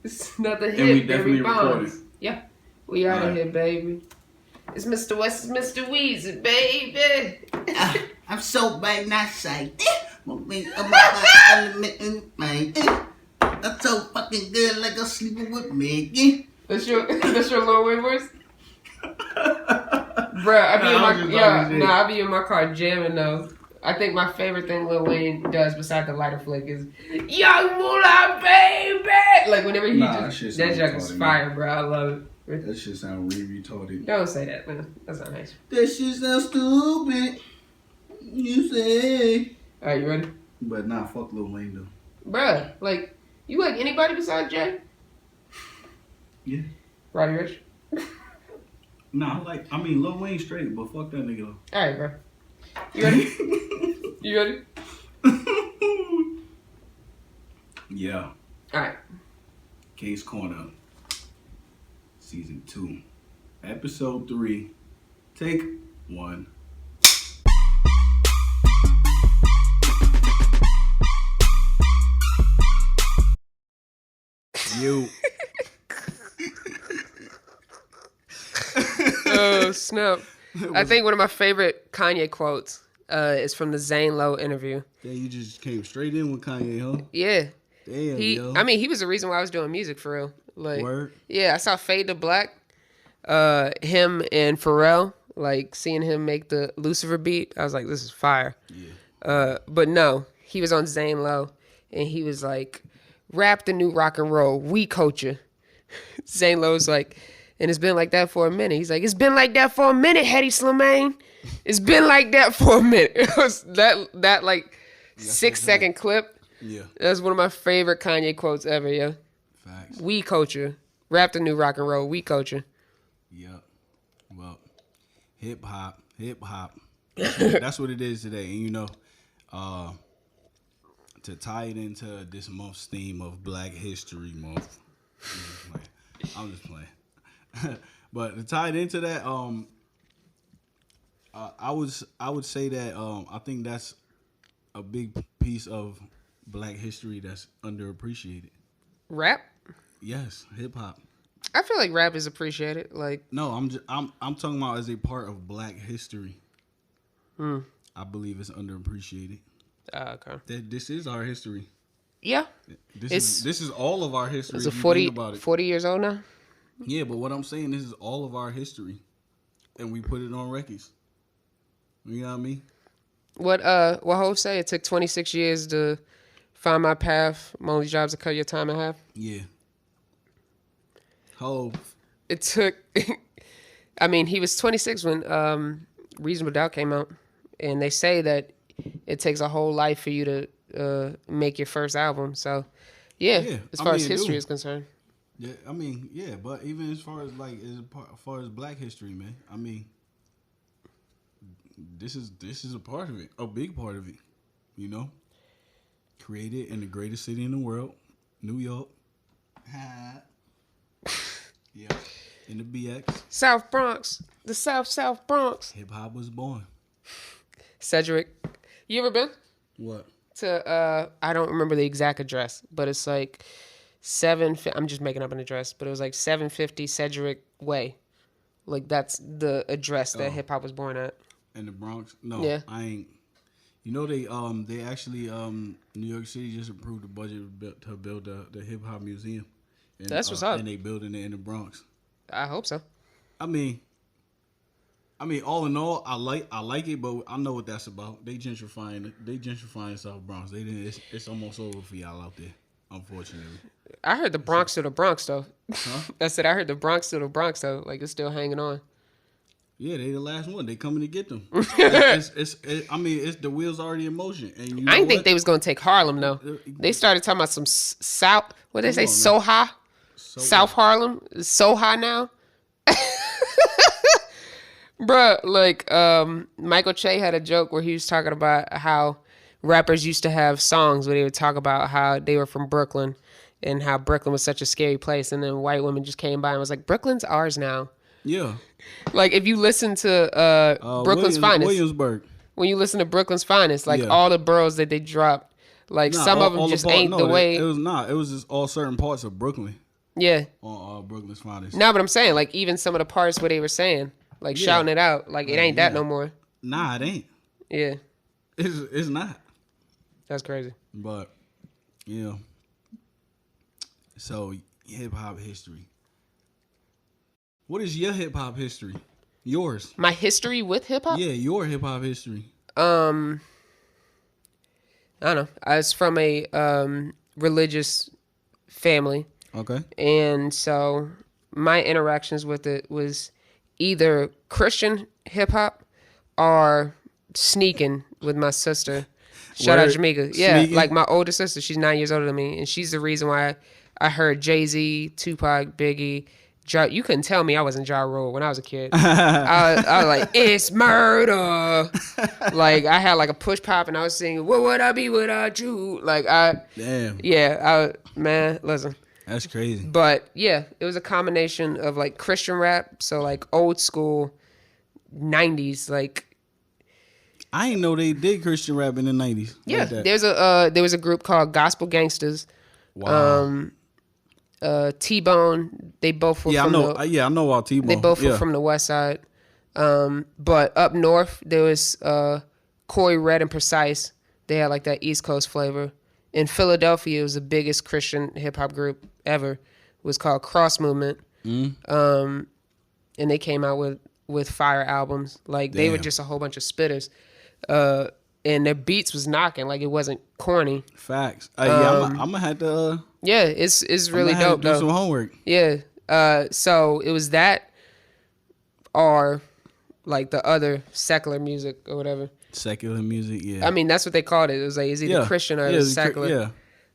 It's another And we hit, definitely baby recorded. Bonds. Yeah, we out of here, baby. It's Mr. West, it's Mr. Weezy, baby. I'm so bad, not sight. I'm so fucking good, like I'm sleeping with me. That's your Lil Wayne voice? Bruh, I be in my car jamming though. I think my favorite thing Lil Wayne does beside the lighter flick is Young Moolah, baby. Like whenever he that junk is fire, bro. I love it. That shit sound really retarded. Don't say that, man. That's not nice. That shit sounds stupid. You say. Alright, you ready? But nah, fuck Lil Wayne though. Bruh, like, you like anybody besides Jay? Yeah. Roddy Rich? Nah, I mean Lil Wayne straight, but fuck that nigga though. Alright, bro. You ready? You ready? Yeah. Alright. Kingz Corner. Season 2. Episode 3. Take 1. You. Oh, snap. I think one of my favorite Kanye quotes is from the Zane Lowe interview. Yeah, you just came straight in with Kanye, huh? Yeah. Damn, yo. I mean, he was the reason why I was doing music for real. Like, Word? Yeah, I saw Fade to Black, him and Pharrell, like seeing him make the Lucifer beat. I was like, this is fire. Yeah. But no, he was on Zane Lowe, and he was like, rap the new rock and roll. We culture. Zane Lowe's like, and it's been like that for a minute. He's like, it's been like that for a minute, Hetty Slimane. It's been like that for a minute. It was that like 6-second clip. Yeah. That's one of my favorite Kanye quotes ever, yeah. Facts. We culture. Rap the new rock and roll. We culture. Yep. Well, hip hop. That's what it is today. And you know, to tie it into this month's theme of Black History Month. I'm just playing. But to tie it into that, I would say that I think that's a big piece of Black history that's underappreciated. Rap? Yes, hip hop. I feel like rap is appreciated. Like, no, I'm talking about as a part of Black history. I believe it's underappreciated. Okay. This is our history. Yeah. This is all of our history. It's 40 years old now? Yeah, but what I'm saying, this is all of our history. And we put it on records. You know what I mean? What Hov say? It took 26 years to find my path. My only job is to cut your time in half. Yeah. Hov. It took... I mean, he was 26 when Reasonable Doubt came out. And they say that it takes a whole life for you to make your first album. So, yeah. As far as history is concerned. Yeah, I mean, yeah, but even as far as Black history, man, I mean, this is a part of it, a big part of it, you know. Created in the greatest city in the world, New York. Yeah, in the BX. South Bronx, the South Bronx. Hip hop was born. Cedric, you ever been? What? To I don't remember the exact address, but it's like I'm just making up an address, but it was like 750 Cedric Way. Like that's the address that hip hop was born at. In the Bronx? No, yeah. I ain't. You know they actually New York City just approved the budget to build the hip hop museum. And, that's what's up. And they building it in the Bronx. I hope so. I mean, all in all, I like it, but I know what that's about. They gentrifying South Bronx. They didn't. It's almost over for y'all out there, unfortunately. I heard the Bronx to the Bronx though. Huh? I said I heard the Bronx to the Bronx though. Like it's still hanging on. Yeah, they the last one. They coming to get them. It's the wheels already in motion. And you know I didn't think they was gonna take Harlem though. They started talking about some South. What they say? Soha. South Harlem is Soha now. Bruh, like Michael Che had a joke where he was talking about how rappers used to have songs where they would talk about how they were from Brooklyn and how Brooklyn was such a scary place, and then white women just came by and was like, Brooklyn's ours now. Yeah. Like if you listen to Brooklyn's Finest, Williamsburg. When you listen to Brooklyn's Finest, like all the boroughs that they dropped, like some of them just ain't the way. It was not. It was just all certain parts of Brooklyn. Yeah. on Brooklyn's Finest. No, but I'm saying, like, even some of the parts where they were saying, like, shouting it out, like, it ain't that no more. Nah, it ain't. Yeah. It's not. That's crazy. But, you know, so hip hop history. What is your hip hop history? Yours. My history with hip hop? Yeah, your hip hop history. I don't know. I was from a religious family. Okay. And so my interactions with it was either Christian hip hop or sneaking with my sister. Shout out Jamaica. Yeah, Sneaking? like my older sister, she's 9 years older than me, and she's the reason why I heard Jay-Z, Tupac, Biggie. You couldn't tell me I wasn't Ja Rule when I was a kid. I was like, it's murder. Like, I had like a push pop and I was singing, what would I be without you? Like, Damn. Yeah, man, listen. That's crazy. But yeah, it was a combination of like Christian rap, so like old school 90s, like. I didn't know they did Christian rap in the 90s. Yeah, like that. there was a group called Gospel Gangsters. Wow. T-Bone, they both were I from know about T-Bone. They both were from the West Side. But up north there was Corey Red and Precise. They had like that East Coast flavor. In Philadelphia, it was the biggest Christian hip hop group ever. It was called Cross Movement. And they came out with fire albums. Like they were just a whole bunch of spitters. And their beats was knocking, like it wasn't corny. Facts. I'm gonna have to. Yeah, it's really dope. Do some homework. Yeah. So it was that, or like the other secular music or whatever. Secular music, yeah. I mean, that's what they called it. It was like it's either Christian or secular.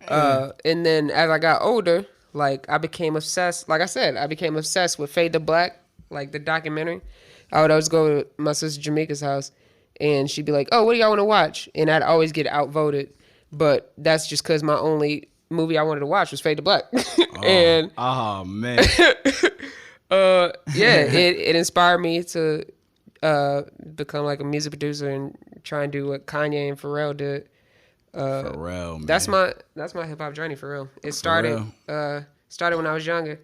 And then as I got older, like I became obsessed. Like I said, I became obsessed with Fade to Black, like the documentary. I would always go to my sister Jamaica's house. And she'd be like, oh, what do y'all want to watch? And I'd always get outvoted. But that's just because my only movie I wanted to watch was Fade to Black. And oh, man. it inspired me to become like a music producer and try and do what Kanye and Pharrell did. Pharrell, man. That's my hip hop journey for real. It started when I was younger.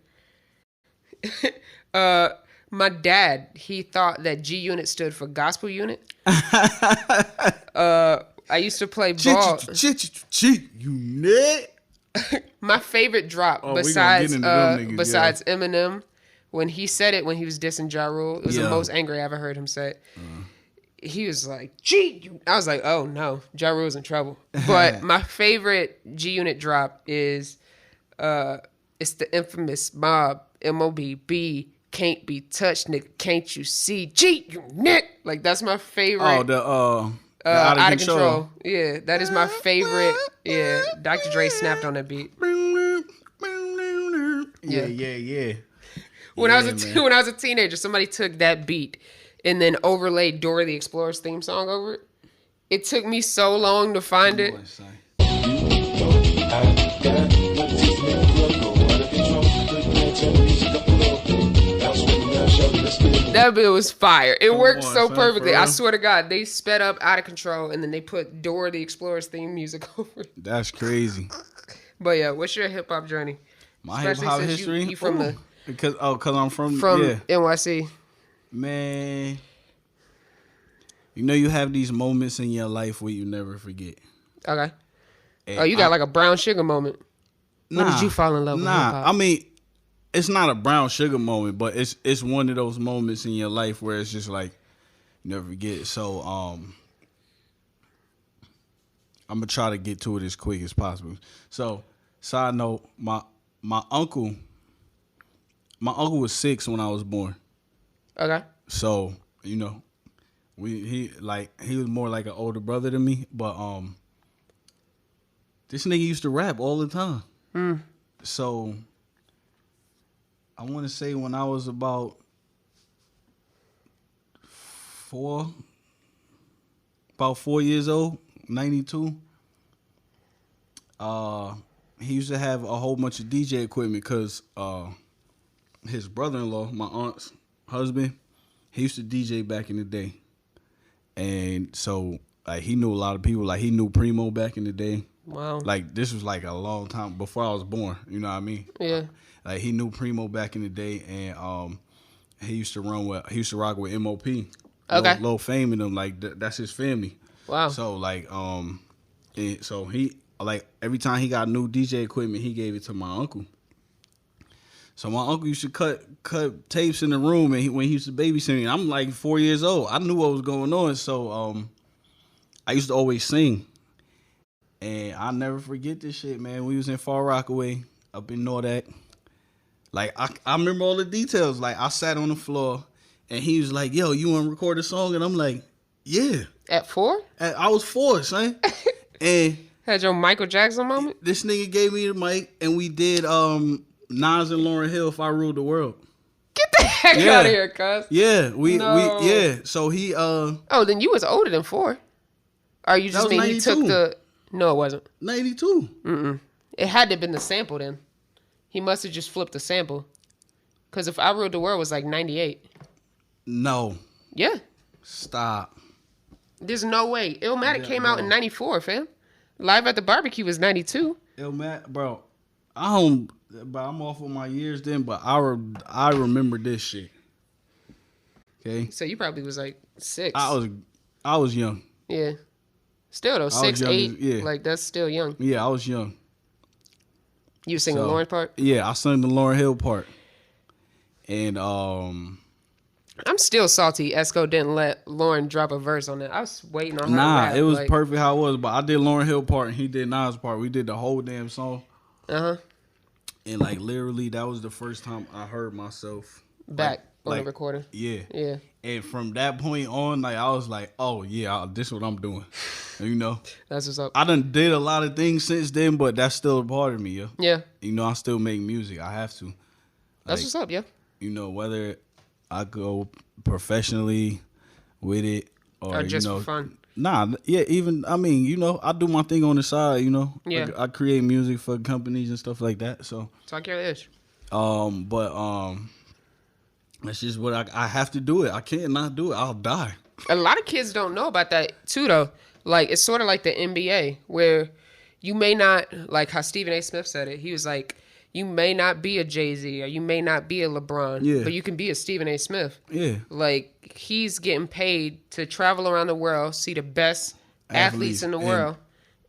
My dad, he thought that G Unit stood for Gospel Unit. I used to play ball. G Unit. My favorite drop besides Eminem, when he said it when he was dissing Ja Rule, it was the most angry I ever heard him say it. He was like, I was like, oh no, Ja Rule's in trouble. But my favorite G Unit drop is it's the infamous Mob, MOBB. Can't be touched, nigga. Can't you see? G-Unit. Like that's my favorite. Oh, the Out of Control. Yeah, that is my favorite. Yeah, Dr. Dre snapped on that beat. Yeah. When I was a teenager, somebody took that beat and then overlaid Dora the Explorer's theme song over it. It took me so long to find it. That bit was fire. It worked so perfectly. I swear to God, they sped up Out of Control and then they put Dora the Explorer's theme music over it. That's crazy. But yeah, what's your hip hop journey? My hip hop history? You from because I'm from NYC. Man, you know you have these moments in your life where you never forget. Okay. And you got like a brown sugar moment. When did you fall in love with hip hop? I mean, it's not a brown sugar moment, but it's one of those moments in your life where it's just like you never forget. So I'm gonna try to get to it as quick as possible. So side note, my uncle was 6 when I was born. Okay. So you know, he was more like an older brother than me, but this nigga used to rap all the time. So I want to say when I was about 4 years old, 92, he used to have a whole bunch of DJ equipment because his brother-in-law, my aunt's husband, he used to DJ back in the day. And so like he knew a lot of people. Like he knew Primo back in the day. Wow. Like this was like a long time before I was born. You know what I mean? Yeah. Like he knew Primo back in the day, and he used to rock with MOP. Okay. Low Fame in them, like that's his family. Wow. So like and so he like every time he got new DJ equipment, he gave it to my uncle. So my uncle used to cut tapes in the room, and when he used to babysit me, I'm like 4 years old. I knew what was going on, so I used to always sing. And I'll never forget this shit, man. We was in Far Rockaway, up in Nordak. Like, I remember all the details. Like, I sat on the floor, and he was like, yo, you want to record a song? And I'm like, yeah. At 4? I was 4, son. And had your Michael Jackson moment? This nigga gave me the mic, and we did Nas and Lauryn Hill, If I Ruled the World. Get the heck out of here, cuz. Yeah, we So he Oh, then you was older than 4. Or you just mean 92. He took the... No, it wasn't. 92. Mm-mm. It had to have been the sample then. He must have just flipped the sample. Because If I Ruled the World was like 98. No. Yeah. Stop. There's no way. Illmatic came out in 94, fam. Live at the Barbecue was 92. Illmatic, bro. I'm off on my years then, but I remember this shit. Okay. So you probably was like 6. I was young. Yeah. Still though, 6, 8. Yeah. Like that's still young. Yeah, I was young. You sing the Lauryn part? Yeah, I sang the Lauryn Hill part. And I'm still salty Esco didn't let Lauryn drop a verse on it. I was waiting on her. Nah, it was perfect how it was, but I did Lauryn Hill part and he did Nas part. We did the whole damn song. Uh-huh. And like literally that was the first time I heard myself back on the recorder. Yeah. Yeah. And from that point on, like I was like, oh yeah, this is what I'm doing. You know? That's what's up. I done did a lot of things since then, but that's still a part of me, yo. Yeah. You know, I still make music. I have to. That's what's up, yeah. You know, whether I go professionally with it or just you know, for fun. Nah, yeah, even I mean, you know, I do my thing on the side, you know. Yeah. I create music for companies and stuff like that. So talk your ish. that's just what I have to do it. I can't not do it. I'll die. A lot of kids don't know about that too though. Like it's sort of like the NBA where you may not, like how Stephen A. Smith said it. He was like, you may not be a Jay-Z or you may not be a LeBron, but you can be a Stephen A. Smith. Yeah. Like he's getting paid to travel around the world, see the best athletes in the world.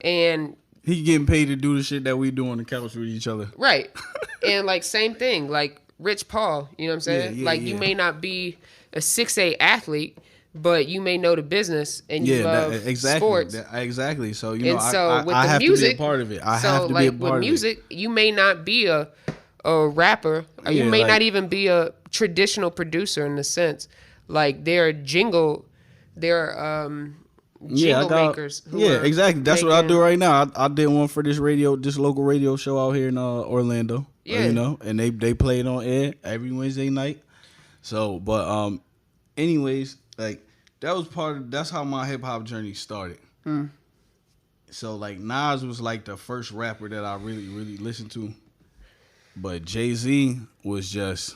And he getting paid to do the shit that we do on the couch with each other. Right. And like same thing, like Rich Paul, you know what I'm saying? You may not be a 6'8" athlete, but you may know the business and you love sports. Exactly. So, you know, I have music, to be a part of it. I so have to like be a part with of music, you may not be a rapper, or you may not even be a traditional producer in the sense. Like they're jingle makers. Exactly. That's what I do right now. I did one for this local radio show out here in Orlando. Yeah. You know, and they play it on air every Wednesday night. So, but anyways, like that's how my hip hop journey started. So like Nas was like the first rapper that I really, really listened to. But Jay-Z was just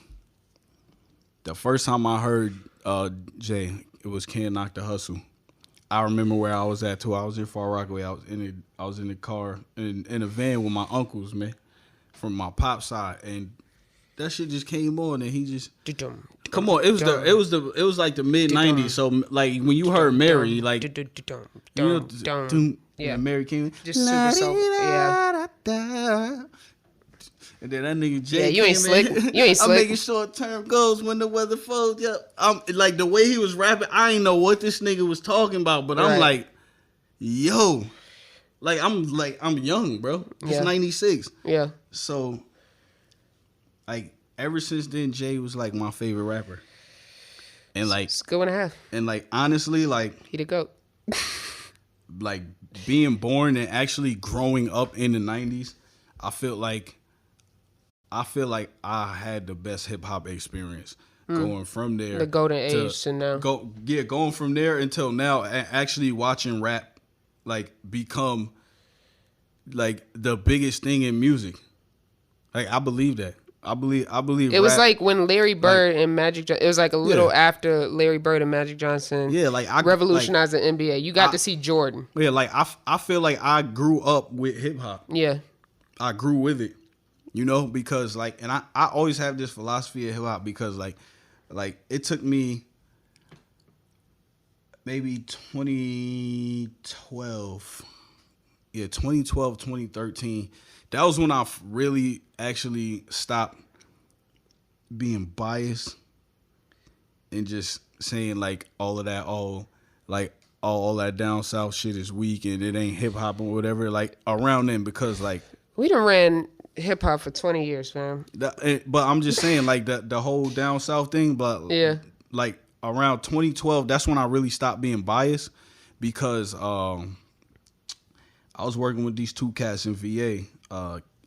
the first time I heard Jay, it was Can't Knock the Hustle. I remember where I was at too. I was in Far Rockaway. I was in the car in a van with my uncles, man, from my pop side, and that shit just came on, and he just come on. It was like the mid '90s. So like when you heard Mary, like yeah, Mary came in, just super soul, yeah. And then that nigga Jay you ain't slick. You ain't slick. I'm making short-term goals when the weather folds. Yeah, I'm like the way he was rapping. I ain't know what this nigga was talking about, but I'm like, yo, I'm young, bro. It's 96. Yeah. So, like, ever since then, Jay was like my favorite rapper. And like, it's a good one to have. And like, honestly, like, he the GOAT. Like being born and actually growing up in the 90s, I feel like I had the best hip hop experience going from there. The golden age to now. Going from there until now, and actually watching rap like become like the biggest thing in music. Like I believe that. I believe it rap, was like when Larry Bird and Magic Johnson, it was like a little after Larry Bird and Magic Johnson revolutionized the NBA. You got to see Jordan. Yeah, like I feel like I grew up with hip hop. Yeah. I grew with it. You know, because like, and I always have this philosophy of hip hop because like it took me maybe 2012. Yeah, 2012, 2013. That was when I really actually stopped being biased and just saying like all of that, all that down south shit is weak and it ain't hip hop or whatever. Like around then, because like we done ran hip hop for 20 years, fam. But I'm just saying like the whole down south thing. But yeah, like around 2012, that's when I really stopped being biased because I was working with these two cats in VA.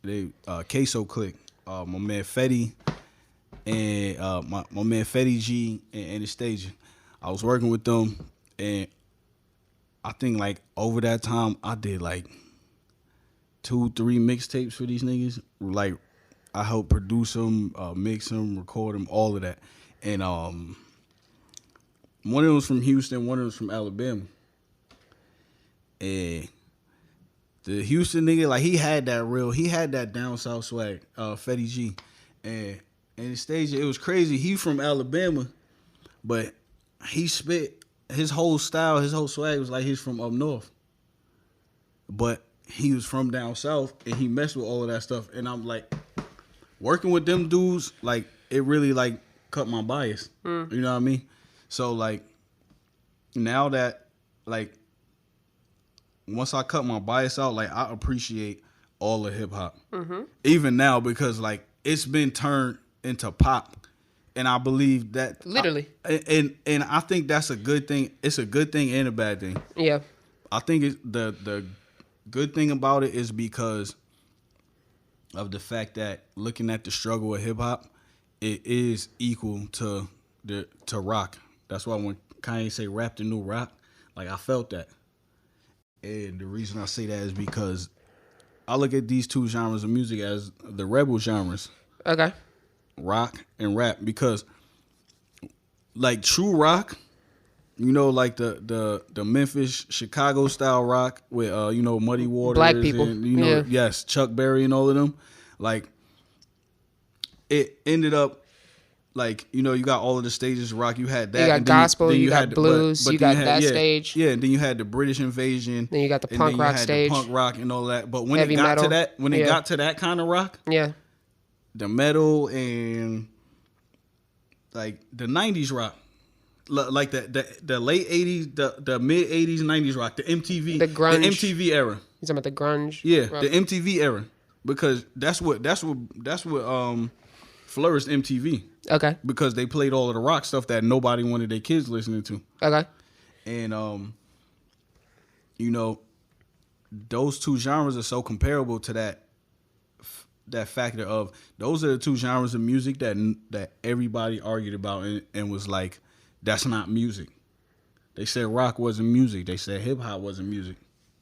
They Queso Click, my man Fetty and my man Fetty G and Anastasia. I was working with them, and I think like over that time I did like 2-3 mixtapes for these niggas. Like I helped produce them, mix them, record them, all of that. And one of them was from Houston, one of them was from Alabama. And the Houston nigga, like he had that down south swag, Fetty G. And Anastasia, it was crazy. He from Alabama, but he spit his whole style, his whole swag was like he's from up north. But he was from down south and he messed with all of that stuff. And I'm like, working with them dudes, like it really like cut my bias. You know what I mean? So like now that like once I cut my bias out, like I appreciate all of hip hop. Even now because like it's been turned into pop. And I believe that literally. And I think that's a good thing. It's a good thing and a bad thing. Yeah. I think it's the good thing about it is because of the fact that looking at the struggle of hip hop, it is equal to rock. That's why when Kanye say rap the new rock, like I felt that. And the reason I say that is because I look at these two genres of music as the rebel genres. Okay. Rock and rap, because like true rock, you know, like the Memphis, Chicago style rock with you know, Muddy Waters, Black people, and, you know, yes, Chuck Berry and all of them. Like it ended up like, you know, you got all of the stages of rock. You had that. You got and gospel, then you got blues, you got that yeah, stage. Yeah, and then you had the British invasion. Then you got the punk rock stage. The punk rock and all that. But when Heavy it got metal. to that, it got to that kind of rock, yeah, the metal and like the 90s rock, like the late 80s, the mid 80s, 90s rock, the MTV, the grunge, the MTV era. You talking about the grunge? Yeah, rock? the MTV era, because that's what flourished MTV. Okay. Because they played all of the rock stuff that nobody wanted their kids listening to. Okay. And you know, those two genres are so comparable to that factor of those are the two genres of music that everybody argued about and was like, that's not music. They said rock wasn't music. They said hip hop wasn't music.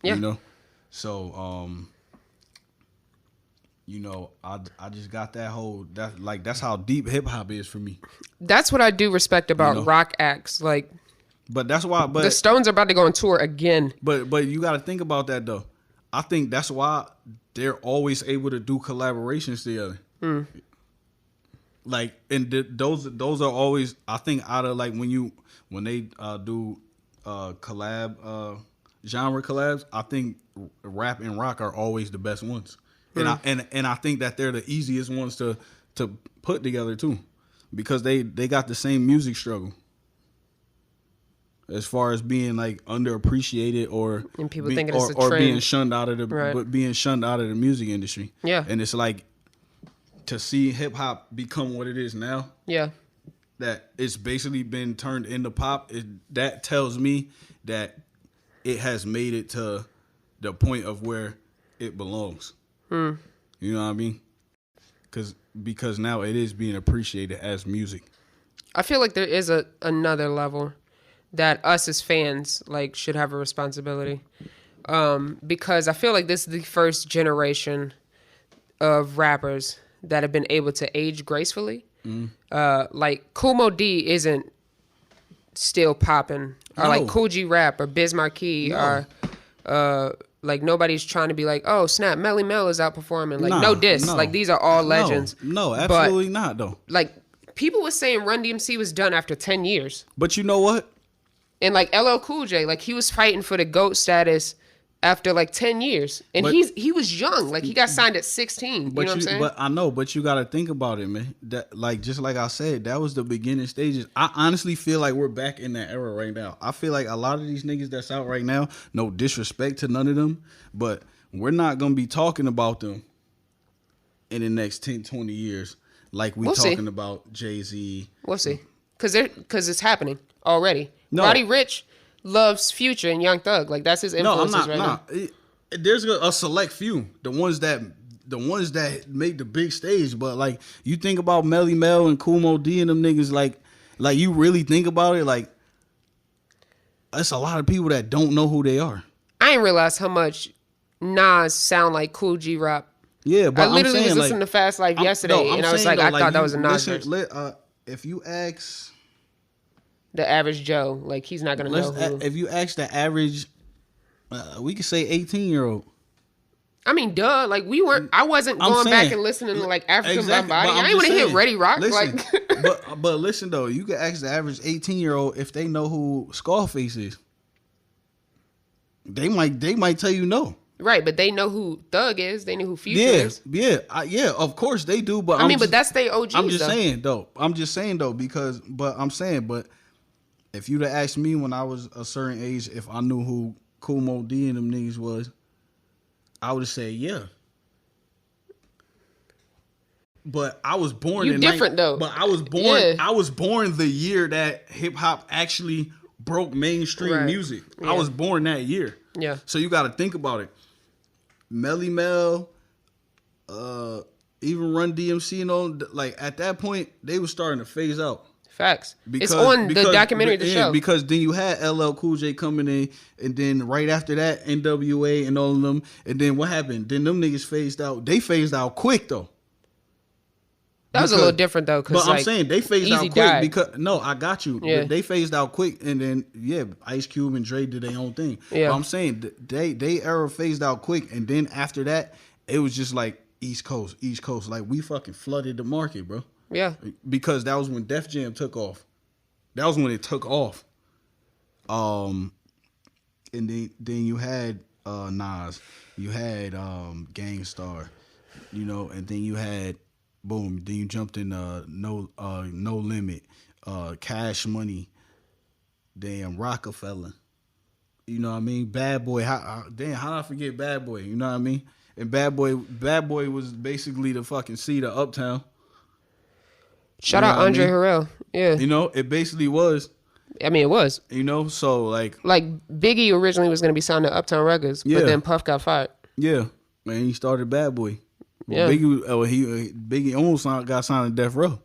Yeah. You know? So you know, I just got that's how deep hip hop is for me. That's what I do respect about, you know, rock acts. Like, but that's why. But the Stones are about to go on tour again. But you got to think about that though. I think that's why they're always able to do collaborations together. Like, and those are always, I think, out of like when they do collab genre collabs, I think rap and rock are always the best ones. And I think that they're the easiest ones to put together too, because they got the same music struggle as far as being like underappreciated or and people thinking it's a or trend. being shunned out of the music industry. Yeah. And it's like to see hip hop become what it is now. Yeah. That it's basically been turned into pop. That tells me that it has made it to the point of where it belongs. You know what I mean? Because now it is being appreciated as music. I feel like there is another level that us as fans like should have a responsibility, because I feel like this is the first generation of rappers that have been able to age gracefully. Like Kumo D isn't still popping, or like Cool G Rap or Biz Markie or like nobody's trying to be like, oh snap, Melly Mel is outperforming. Like Nah, no diss. no. Like these are all legends. No, absolutely not though. Like people were saying Run DMC was done after 10 years. But you know what? And like LL Cool J, like he was fighting for the GOAT status after like 10 years. And But- he was young. Like he got signed at 16. You know what I'm saying? But I know, but you got to think about it, man. That like just like I said, that was the beginning stages. I honestly feel like we're back in that era right now. I feel like a lot of these niggas that's out right now, no disrespect to none of them, but we're not going to be talking about them in the next 10, 20 years like we We'll see. talking about Jay-Z. We'll see. Because it's happening already. No. Roddy Ricch loves Future and Young Thug. Like that's his No, I'm influences not. now. There's a select few, the ones that make the big stage. But like you think about Melly Mel and Kool Moe D and them niggas, like you really think about it, like that's a lot of people that don't know who they are. I didn't realize how much Nas sound like Cool G Rap. Yeah, but I literally I'm saying, was listening to Fast Life yesterday, and I was like, I thought that was a Nas verse. If you ask, The average Joe, like he's not gonna know who. if you ask the average, we could say 18-year-old. I mean, duh. Like I wasn't going back and listening to like African Exactly, Body. but I'm I ain't want to just hear saying, Ready Rock. Listen, Like, but listen though, you can ask the average 18-year-old if they know who Scarface is. They might tell you no. right? But they know who Thug is. They know who Future Yeah, is. yeah. Of course they do. But But that's they OGs. I'm just though. saying though. But if you'd have asked me when I was a certain age if I knew who Kool Moe D and them niggas was, I would have said yeah. But I was born You in different, though. But I was born. Yeah. I was born the year that hip hop actually broke mainstream Right. music. Yeah. I was born that year. Yeah. So you got to think about it. Melly Mel, even Run DMC and all, like at that point they were starting to phase out. Facts. It's on the documentary, the show. Because then you had LL Cool J coming in, and then right after that NWA and all of them, and then what happened? Then them niggas phased out. They phased out quick though. That was a little different though. But I'm saying they phased out Easy quick died. because I got you. Yeah. They phased out quick, and then Ice Cube and Dre did their own thing. Yeah. But I'm saying they era phased out quick, and then after that it was just like East Coast. Like we fucking flooded the market, bro. Yeah. Because that was when Def Jam took off. That was when it took off. And then you had Nas, you had Gangstar, and then you had boom. Then you jumped in No Limit, Cash Money, damn Rockefeller. You know what I mean? Bad Boy. How did I forget Bad Boy? You know what I mean? And Bad Boy was basically the fucking seed of Uptown. Shout out Andre Harrell. Yeah. It basically was. I mean, it was. So like Biggie originally was going to be signed to Uptown Records, Yeah. but then Puff got fired. yeah, man, he started Bad Boy. Yeah. Biggie almost got signed to Death Row.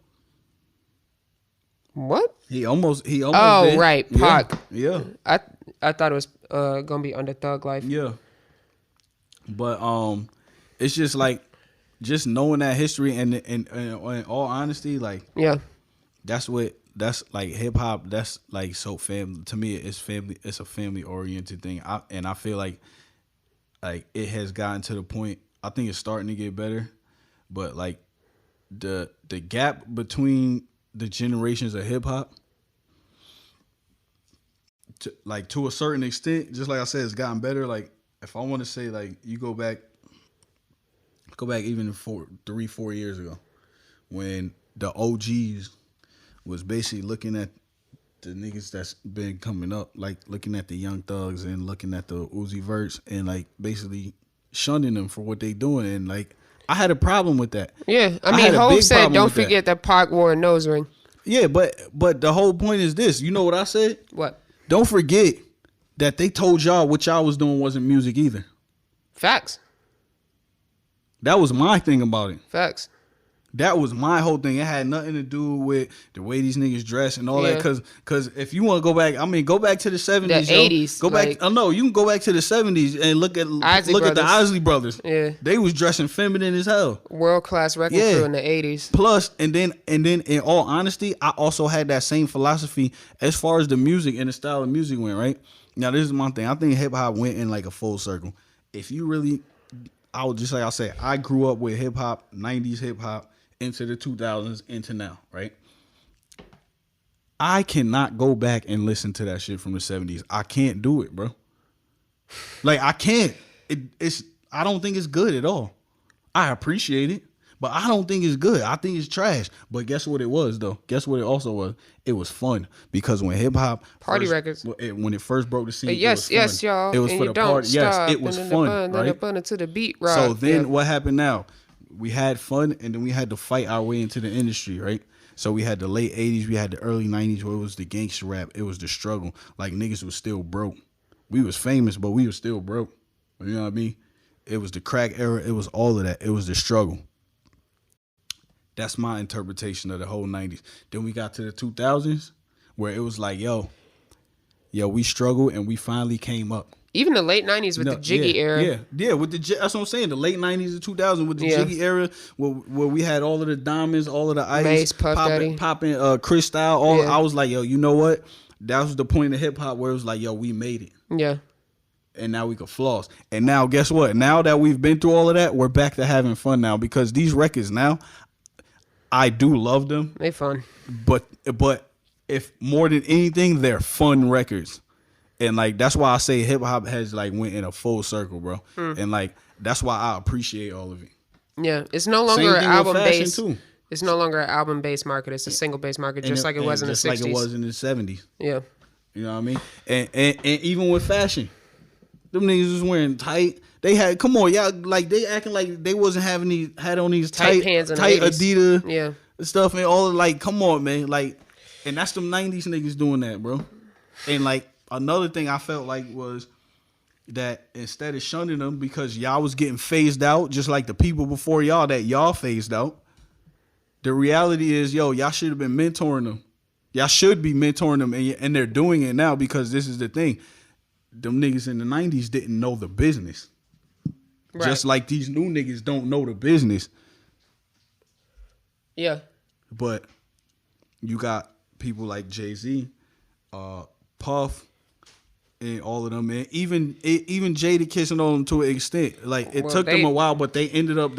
What? He almost Oh, did. right, Yeah. Pac. Yeah. I thought it was going to be under Thug Life. Yeah. But it's just like just knowing that history and in all honesty, like Yeah. that's like hip hop. That's like so family to me. It's family. It's a family oriented thing. I feel like it has gotten to the point. I think it's starting to get better, but like the gap between the generations of hip hop, to a certain extent, just like I said, it's gotten better. Like if I want to say, like you go back even 3-4 years ago, when the OGs was basically looking at the niggas that's been coming up, like looking at the Young Thugs and looking at the Uzi Verts and like basically shunning them for what they doing, and like I had a problem with that. Yeah. I had mean, a Hov big said, problem don't with that. forget that Pac wore a nose ring. Yeah, but the whole point is this. You know what I said? What? Don't forget that they told y'all what y'all was doing wasn't music either. Facts. That was my thing about it. Facts. That was my whole thing. It had nothing to do with the way these niggas dress and all Yeah. that. Cause if you want to go back, go back to the 70s. The 80s, Go back. like- Oh no, you can go back to the 70s and look at Isley the Brothers. Isley Brothers. Yeah. They was dressing feminine as hell. World-class record Yeah. crew in the 80s. Plus, and then in all honesty, I also had that same philosophy as far as the music and the style of music went, right? Now, this is my thing. I think hip hop went in like a full circle. if you really, I would just like I said, I grew up with hip hop, 90s hip hop, into the 2000s, into now, right? I cannot go back and listen to that shit from the 70s. I can't do it, bro. Like, I can't. I don't think it's good at all. I appreciate it, but I don't think it's good. I think it's trash. But guess what it was, though? Guess what it also was? It was fun, because when hip hop party records, when it first broke the scene, yes, it was fun. y'all, it was and for you the party. Yes, it was fun, right? To the beat, right? So then, what happened now? We had fun, and then we had to fight our way into the industry, right? So we had the late 80s, we had the early 90s, where it was the gangster rap, it was the struggle. Like, niggas was still broke. We was famous, but we was still broke. You know what I mean? It was the crack era. It was all of that. It was the struggle. That's my interpretation of the whole 90s. Then we got to the 2000s, where it was like, yo, we struggled and we finally came up. Even the late 90s with the Jiggy era. Yeah, with that's what I'm saying. The late 90s to 2000s with the Jiggy era, where we had all of the diamonds, all of the ice, Mace, Puff Daddy, popping Chris style. I was like, yo, you know what? That was the point of hip hop where it was like, yo, we made it. Yeah. And now we can floss. And now, guess what? Now that we've been through all of that, we're back to having fun now, because these records now, I do love them. They fun. But if more than anything, they're fun records. And like, that's why I say hip hop has like went in a full circle, bro. And like, that's why I appreciate all of it. Yeah, it's no longer an album based. It's no longer an album based market. It's a single based market, just like it was in the 60s. Just like it was in the 70s. Yeah. You know what I mean? And even with fashion, them niggas was wearing tight. They had, come on, y'all, like, they acting like they wasn't had on these tight pants and tight Adidas stuff, and all of, like, come on, man, like, and that's them 90s niggas doing that, bro. And like, another thing I felt like was that instead of shunning them because y'all was getting phased out, just like the people before y'all that y'all phased out, the reality is, yo, y'all should have been mentoring them. Y'all should be mentoring them, and they're doing it now, because this is the thing. Them niggas in the 90s didn't know the business. Right. Just like these new niggas don't know the business. Yeah. But you got people like Jay-Z, Puff, and all of them, and even Jada kissing on them to an extent. Like, it took them a while, but they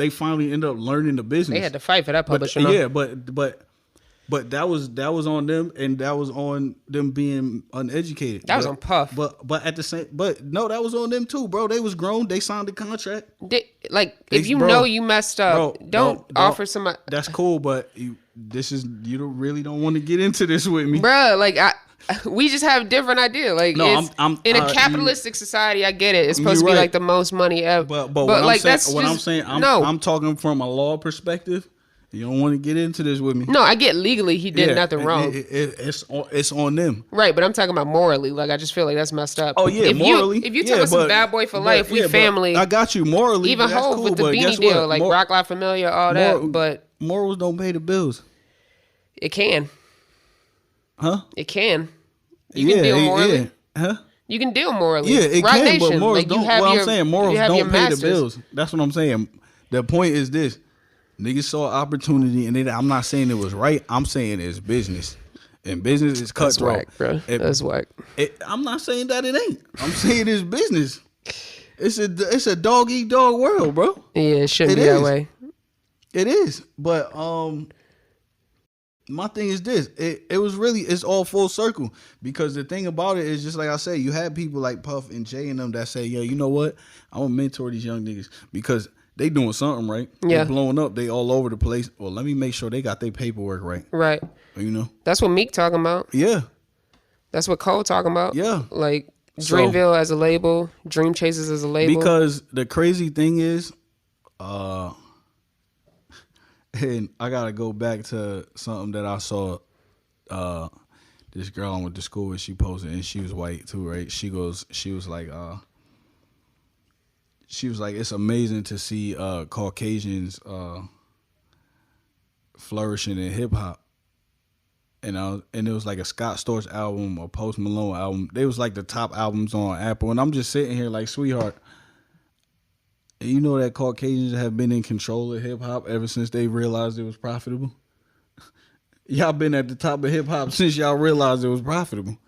finally ended up learning the business. They had to fight for that publisher. But that was on them, and that was on them being uneducated. That was on Puff. But at the same, no, that was on them too, bro. They was grown. They signed the contract. If you know you messed up, don't offer somebody. That's cool, but you really don't want to get into this with me, bro. Like, we just have different idea. Like, no, I'm in a capitalistic society. I get it. It's supposed to be like the most money ever. But like, I'm talking from a law perspective. You don't want to get into this with me. No, I get legally he did nothing wrong. It's on them. Right, but I'm talking about morally. Like, I just feel like that's messed up. Oh, yeah, morally. If you talk about some Bad Boy for Life, we family. I got you, morally. Even Hov with the Beanie deal, like Rock La Familia, all that. But morals don't pay the bills. It can. Huh? It can. You can deal morally. Yeah. Huh? You can deal morally. Yeah, it Rock can, Nation, but morals like, don't. I'm saying morals don't pay the bills. That's what I'm saying. The point is this. Niggas saw opportunity, and I'm not saying it was right. I'm saying it's business. And business is cutthroat. That's whack, bro. That's whack. I'm not saying that it ain't. I'm saying it's business. It's a dog-eat-dog world, bro. Yeah, it shouldn't be that way. It is. But my thing is this. It's all full circle. Because the thing about it is, just like I said, you had people like Puff and Jay and them that say, yo, you know what? I'm going to mentor these young niggas. Because they doing something right. Yeah. They blowing up. They all over the place. Well, let me make sure they got their paperwork right. Right. You know? That's what Meek talking about. Yeah. That's what Cole talking about. Yeah. Like, Dreamville as a label, Dream Chasers as a label. Because the crazy thing is, and I gotta go back to something that I saw. This girl I went to school with, she posted, and she was white too, right? She was like, it's amazing to see Caucasians flourishing in hip hop. And it was like a Scott Storch album, a Post Malone album. They was like the top albums on Apple. And I'm just sitting here like, sweetheart, you know that Caucasians have been in control of hip hop ever since they realized it was profitable? Y'all been at the top of hip hop since y'all realized it was profitable.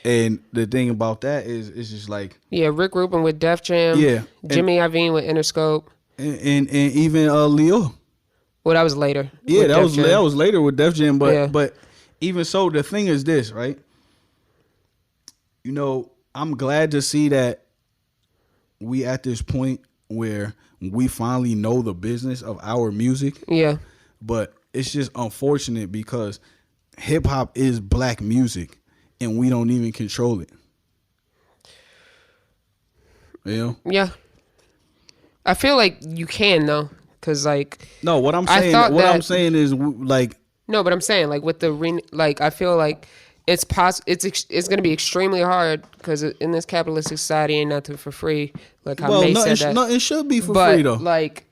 And the thing about that is, it's just like Rick Rubin with Def Jam. Yeah, Jimmy Iovine with Interscope. and even Leo. Well, that was later. Yeah, with that Def was Jam. that was later with Def Jam, but Yeah. but even so, the thing is this, right? You know, I'm glad to see that we at this point where we finally know the business of our music. Yeah. But it's just unfortunate because hip hop is black music and we don't even control it. You know? Yeah. I feel like you can though, cause like No, what I'm I saying, thought what that- I'm saying is like no, but I'm saying like with the I feel like it's it's gonna be extremely hard because in this capitalistic society ain't nothing for free. Like how May said that. nothing should be for but free though. like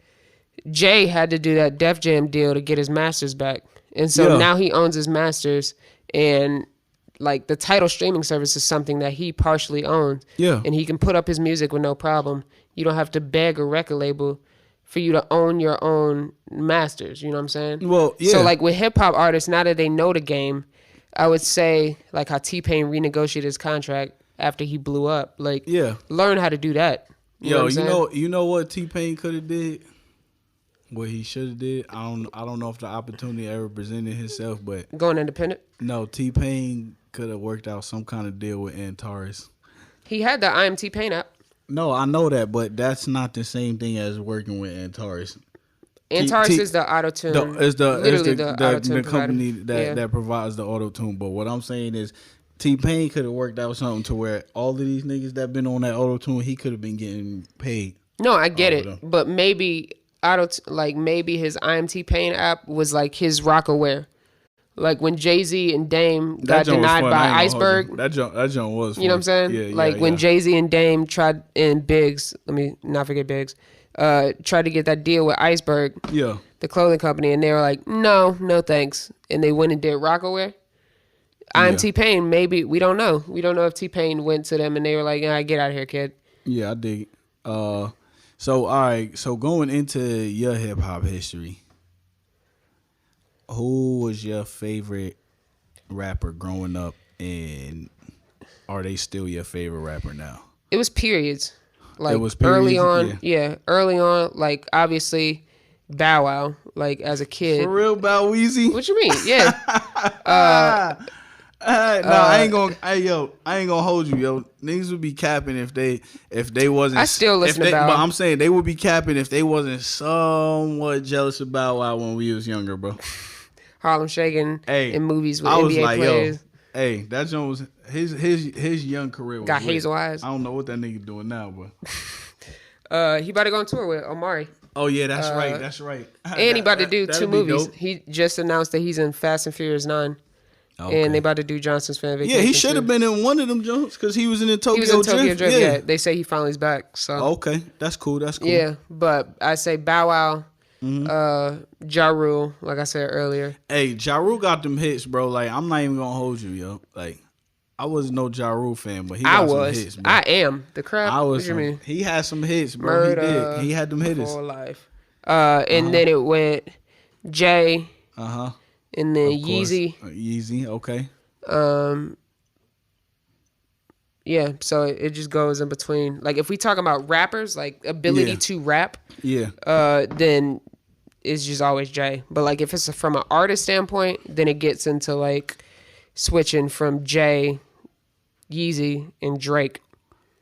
Jay had to do that Def Jam deal to get his masters back, and so Yeah. now he owns his masters, and like the title streaming service is something that he partially owns. Yeah. And he can put up his music with no problem. You don't have to beg a record label for you to own your own masters. You know what I'm saying? Well, yeah. So like with hip hop artists, now that they know the game, I would say like how T-Pain renegotiated his contract after he blew up. Like, Yeah. learn how to do that. You know Yo, what I'm saying? you know what T-Pain could have did? What he should have did? I don't know if the opportunity ever presented himself, but Going independent. no, T-Pain could have worked out some kind of deal with Antares. He had the I Am T-Pain app. No, I know that, but that's not the same thing as working with Antares. Antares is the auto-tune. It's literally the auto-tune company provider. that provides the auto tune. But what I'm saying is, T-Pain could have worked out something to where all of these niggas that been on that auto tune, he could have been getting paid. No, I get all it, of them. but maybe maybe his I Am T-Pain app was like his Rockaware. Like when Jay-Z and Dame got joint was denied fun. by I ain't gonna Iceberg. hold you. That joint was fun. You know what I'm saying? Yeah, like yeah, when yeah. Jay-Z and Dame tried, and Biggs, let me not forget Biggs, tried to get that deal with Iceberg, Yeah. the clothing company, and they were like, no thanks. And they went and did Rockaware. I'm Yeah. T-Pain, maybe, we don't know. We don't know if T-Pain went to them and they were like, get out of here, kid. Yeah, I dig it. So all right, so going into your hip hop history, who was your favorite rapper growing up, and are they still your favorite rapper now? It was periods. Like It was early periods? on, early on, like obviously Bow Wow, like as a kid. For real, Bow Weezy? What you mean? Yeah. I ain't gonna hold you, yo. Niggas would be capping if they wasn't. I still listen to Bow But Wow. I'm saying they would be capping if they wasn't somewhat jealous of Bow Wow when we was younger, bro. Harlem Shaking Hey, in movies with I was NBA like, players. yo, hey, that joint was his young career was Got lit. hazel eyes. I don't know what that nigga doing now, but He about to go on tour with Omari. oh yeah, that's right. And he about to do that'd two be movies. dope. He just announced that he's in Fast and Furious 9. Okay. And they about to do Johnson's Fan Vacation. Yeah, he should have too. been in one of them joints because he was in the Tokyo He was in Tokyo Drift. Drift, Yeah. yeah. They say he finally is back. So Okay, that's cool. That's cool. yeah, but I say Bow Wow, Mm-hmm. Ja Rule, like I said earlier. Hey, Ja Rule got them hits, bro. Like, I'm not even gonna hold you, yo. Like, I was no Ja Rule fan, but he got some hits, bro. I am the crap. I was. What you mean? He had some hits, bro. Murder, He did. He had them hitters. For life. And then it went Jay, Uh huh. and then Yeezy. Yeezy. Okay. Yeah, so it just goes in between. Like if we talk about rappers, like ability Yeah. to rap, Yeah. then it's just always Jay. But like if it's from an artist standpoint, then it gets into like switching from Jay, Yeezy, and Drake.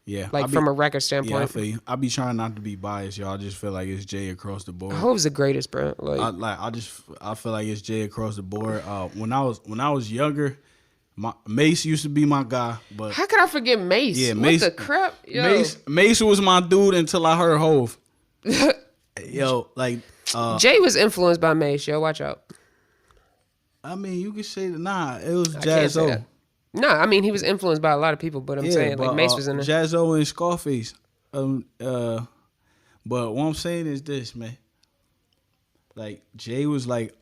Yeah. Like from a record Yeah, I standpoint. feel you. I be trying not to be biased, y'all. I just feel like it's Jay across the board. Hope's the greatest, bro. Like I feel like it's Jay across the board. When I was younger, Mace used to be my guy, but how could I forget Mace? Yeah, What Mace- the crap? Yo. Mace was my dude until I heard Hove. Yo, like Jay was influenced by Mace, yo. Watch out. I mean, you could say that. Nah, it was I can't say Jazzo. that. No, I mean he was influenced by a lot of people, but I'm saying like Mace was in there. Jazzo and Scarface. But what I'm saying is this, man. Like Jay was like,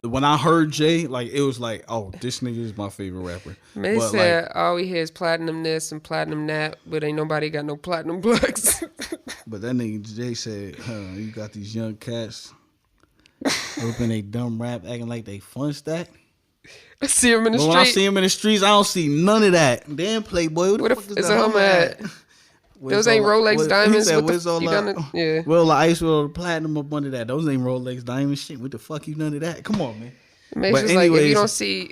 when I heard Jay, like it was like, oh, this nigga is my favorite rapper. Mace But, said all we hear is platinum this and platinum that, but ain't nobody got no platinum blacks. But that nigga Jay said, you got these young cats open they dumb rap acting like they fun stack. I see him in the But street. when I see him in the streets, I don't see none of that. Damn, Playboy, what the fuck is it's the a Hummer at? Those ain't Rolex diamonds. He said, What the, you done it? Yeah. Well, the ice with all the platinum up under that. Those ain't Rolex diamonds. Shit, what the fuck you none of that? Come on, man. Mace But was like, if anyways- you don't see,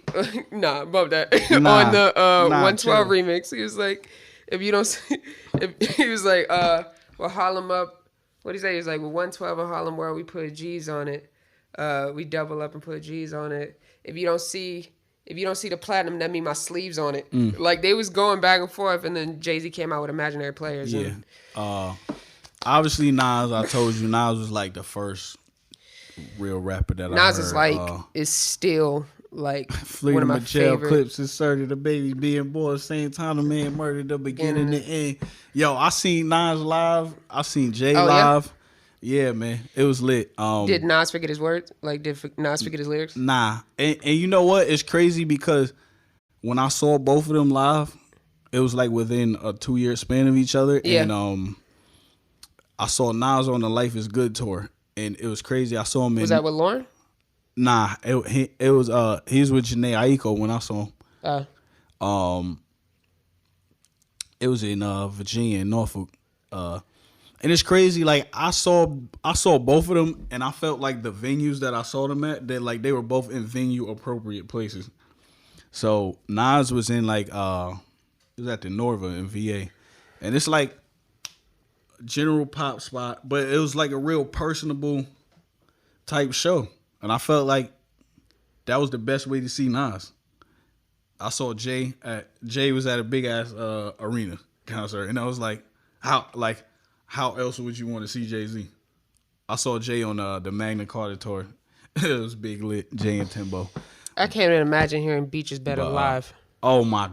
nah, above that. Nah, on the nah, 112 chill. remix, he was like, if you don't see, he was like, well, Harlem up, what'd he say? He was like, with 112 in Harlem World, we put G's on it. We double up and put G's on it. If you don't see the platinum, that mean my sleeves on it. Like, they was going back and forth, and then Jay-Z came out with Imaginary Players. Yeah. And, Obviously, Nas, I told you, Nas was like the first real rapper that I heard. Nas is like, is still like one Fleet of my Michelle favorite. clips inserted the baby being born same time the man murdered the beginning and the end. Yo, I seen Nas live. I seen Jay live. Yeah, man, it was lit. Did Nas forget his words? Like, did Nas forget his lyrics? Nah, and you know what? It's crazy because when I saw both of them live, it was like within a 2-year span of each other. Yeah. And I saw Nas on the Life is Good tour, and it was crazy. I saw him in. Was that with Lauren? Nah, it was he was with Janae Aiko when I saw him. It was in Virginia and Norfolk. And it's crazy, like I saw both of them and I felt like the venues that I saw them at, that like they were both in venue appropriate places. So Nas was in like it was at the Norva in VA. And it's like general pop spot, but it was like a real personable type show. And I felt like that was the best way to see Nas. I saw Jay was at a big ass arena concert, and I was like, how else would you want to see Jay-Z? I saw Jay on the Magna Carta tour. It was big lit, Jay and Timbo. I can't even imagine hearing Beach is Better live. Oh my,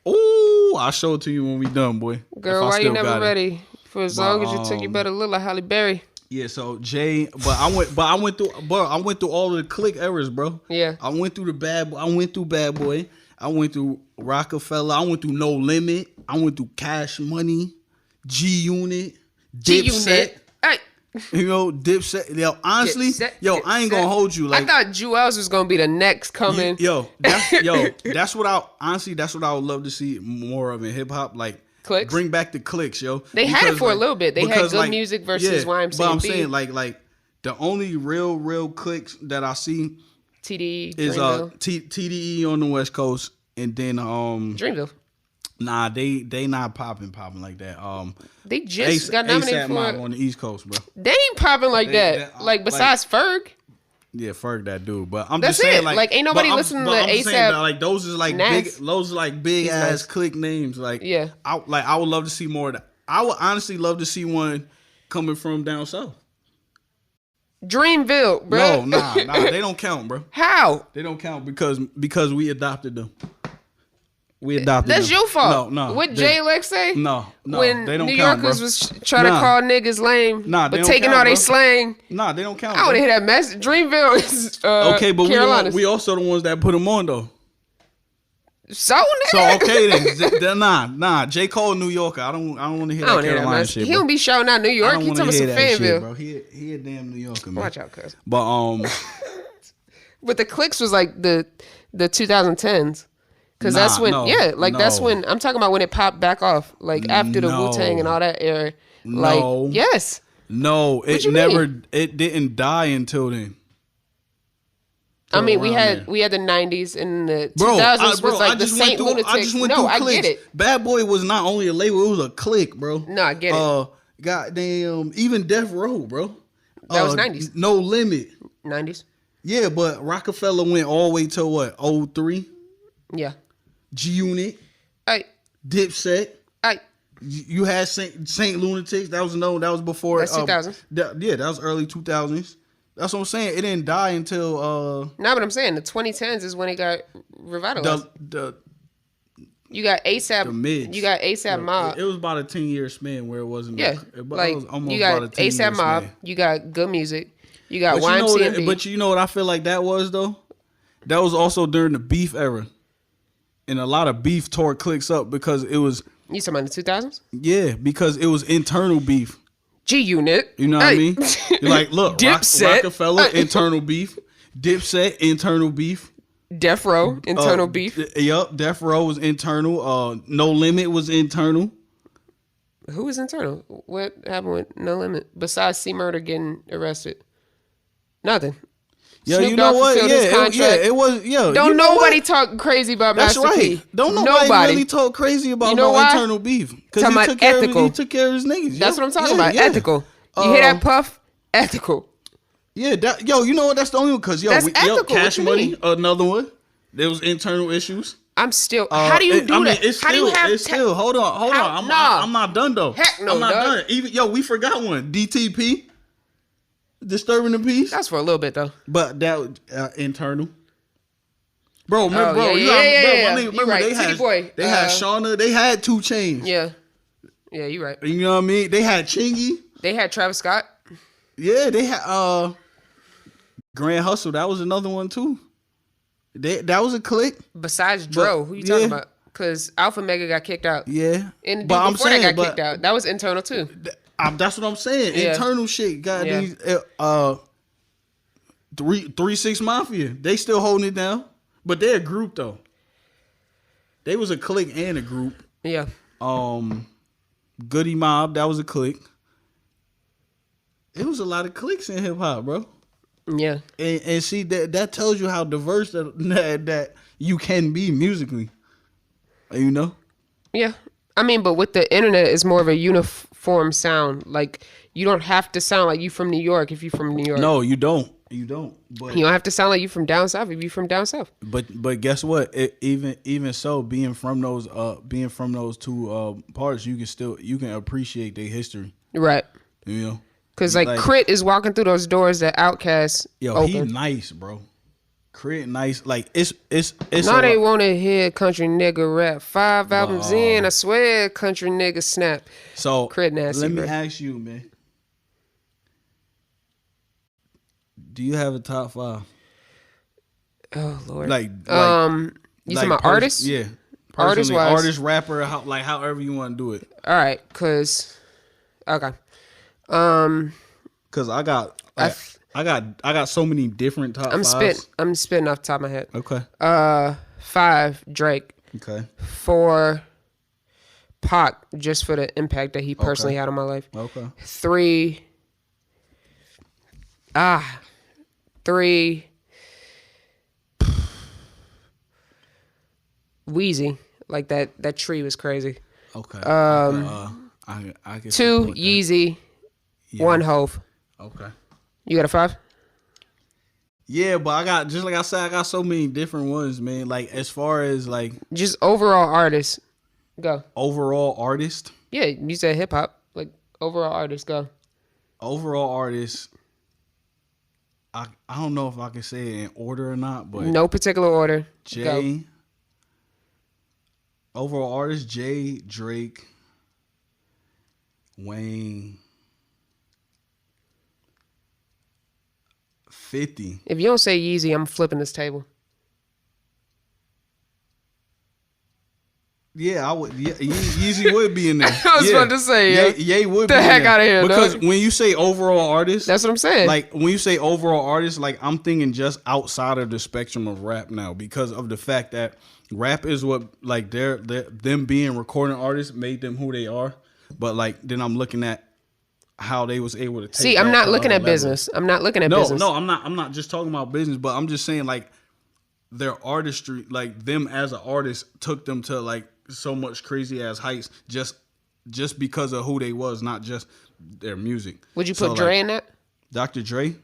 ooh! I'll show it to you when we done, boy. Girl, why you never ready? For as long as you took, you better look like Halle Berry. Yeah, so Jay, I went through all of the click errors, bro. Yeah. I went through Bad Boy. I went through Rockefeller. I went through No Limit. I went through Cash Money, G Unit, Dipset. Hey. You know, Dipset. Yo, honestly, I ain't gonna hold you. Like, I thought Jewels was gonna be the next coming. That's what I would love to see more of in hip hop. Like, Clicks? Bring back the clicks, yo. They had it for a little bit. They had Good Music versus YMCMB. But I'm saying, like the only real clicks that I see TDE is Dreamville. TDE on the West Coast, and then Dreamville. Nah, they not popping like that. They just got nominated for on the East Coast, bro. They ain't popping like that. Like besides Ferg. Yeah, Ferg that dude, but I'm That's just saying, it. Like ain't nobody listening to ASAP. Like those is like Nas. those are like big He's ass nice. click names. Like Yeah. I would love to see more of that. I would honestly love to see one coming from down south. Dreamville, bro. No, nah, they don't count, bro. How? They don't count because we adopted them. We adopted That's them. your fault. No. What Jay Lex say? No, when they don't New count, Yorkers bro. was trying to call niggas lame, Nah, they but don't taking count, all they bro. slang. Nah, they don't count. I want to bro. hear that message. Dreamville is Okay, but Carolinas. we also the ones that put them on though. So okay then, nah. J. Cole, New Yorker. I don't want to hear that Carolina shit. He don't be shouting out New I York. don't He want talking to about hear some that shit, Fanville. bro. He a damn New Yorker, man. Watch out, cuz. But But the clicks was like the 2010s. Cause that's when, that's when I'm talking about when it popped back off, like after the Wu-Tang and all that era. Like, yes. No, it didn't die until then. I mean, we had the 90s and the 2000s was like the Saint Lunatics. No, I get it. Bad Boy was not only a label, it was a clique, bro. No, I get it. Goddamn, even Death Row, bro. That was 90s. No Limit. 90s. Yeah, but Rockefeller went all the way to what? 03? Yeah. G Unit. Hey. Dipset. Hey. You had Saint Lunatics. That was before. That's 2000s. That was early 2000s. That's what I'm saying. It didn't die until. No, but I'm saying the 2010s is when it got revitalized. You got ASAP. The mids. You got ASAP Mob. It was about a 10-year span where it wasn't. Yeah, it like was almost you got about a 10-year ASAP Mob. span. You got Good Music. You got But YMCMB. but you know what I feel like that was though? That was also during the beef era. And a lot of beef tore clicks up because it was. You talking about the 2000s? Yeah, because it was internal beef. G Unit. You know what I mean? You're like, look, Dipset. Rockefeller, internal beef. Dipset, internal beef. Death Row, internal beef. Yup, Death Row was internal. No Limit was internal. Who was internal? What happened with No Limit? Besides C Murder getting arrested? Nothing. Yo, Snoop you know Dogg what? fulfilled his contract. It was. Yo, Don't you know nobody what? talk crazy about That's Master right. P. Don't nobody really talk crazy about no why? internal beef because Talking he about took care ethical. he took care of his niggas. That's yo. what I'm talking about. Ethical. You hear that, Puff? Ethical. Yeah, you know what? That's the only one because That's ethical. Cash What you Money, mean? another one. There was internal issues. I'm still. How do you do that? It's how do you have? It's still. Hold on. I'm not done though. Heck no, I'm not dog. done. Even we forgot one. DTP, disturbing the peace. That's for a little bit though. But that internal. Bro, remember, Oh, bro, yeah, you yeah, got, yeah, bro, yeah. my nigga, You remember right. they Titty had Boy, they had Shauna, they had 2 Chainz. Yeah, you're right. You know what I mean? They had Chingy. They had Travis Scott. Yeah, they had Grand Hustle. That was another one too. That was a clique. Besides Dro, who you talking about? Because Alpha Mega got kicked out. Yeah, And the but dude I'm before saying, that got kicked out. That was internal too. That's what I'm saying. Yeah. Internal shit. Got Yeah. these 3-6 Mafia. They still holding it down, but they're a group though. They was a clique and a group. Yeah. Goody Mob. That was a clique. It was a lot of cliques in hip hop, bro. Yeah. And see that tells you how diverse that you can be musically. You know? Yeah. I mean, but with the internet, it's more of a uniform sound. Like, you don't have to sound like you from New York if you from New York. No, you don't. You don't. But You don't have to sound like you from down south if you from down south. But guess what? Even so, being from those two parts, you can appreciate their history. Right. You know? Because, like, Crit is walking through those doors that Outkast Yo, he opened. nice, bro. Crit nice. Like, it's Now they want to hear country nigga rap. 5 albums in, I swear country nigga snap. So, Crit nasty, let me bro. ask you, man. Do you have a top 5? Oh, Lord. Like you talking about artists? Yeah. Artist-wise? Artist, rapper, however you want to do it. All right, because... Okay. Cause I got so many different top fives. I'm spitting off the top of my head. Okay. 5, Drake. Okay. 4, Pac, just for the impact that he personally had on my life. Okay. 3, Wheezy. Like that tree was crazy. Okay. I can 2, support that. Yeezy. Yeah. 1, Hove. Okay. You got a 5? Yeah, but I got, just like I said, I got so many different ones, man. Like, as far as like Just overall artists. Go. overall artist, Yeah, you said hip hop. Like overall artists. Go. I don't know if I can say it in order or not, but No particular order. Go. Jay, overall artist, Jay, Drake, Wayne, 50. If you don't say Yeezy, I'm flipping this table. Yeah, I would. Yeah, Yeezy would be in there. I was about to say, Ye would the be heck in there. outta here, Because dog. when you say overall artist, That's what I'm saying. like when you say overall artist, like I'm thinking just outside of the spectrum of rap now, because of the fact that rap is what, like, them being recording artists made them who they are. But like then I'm looking at how they was able to take See, I'm that not to looking other at levels. business. I'm not looking at No, business. no, I'm not just talking about business, but I'm just saying like their artistry, like them as an artist took them to like so much crazy ass heights just because of who they was, not just their music. Would you put Dre in that? Dr. Dre?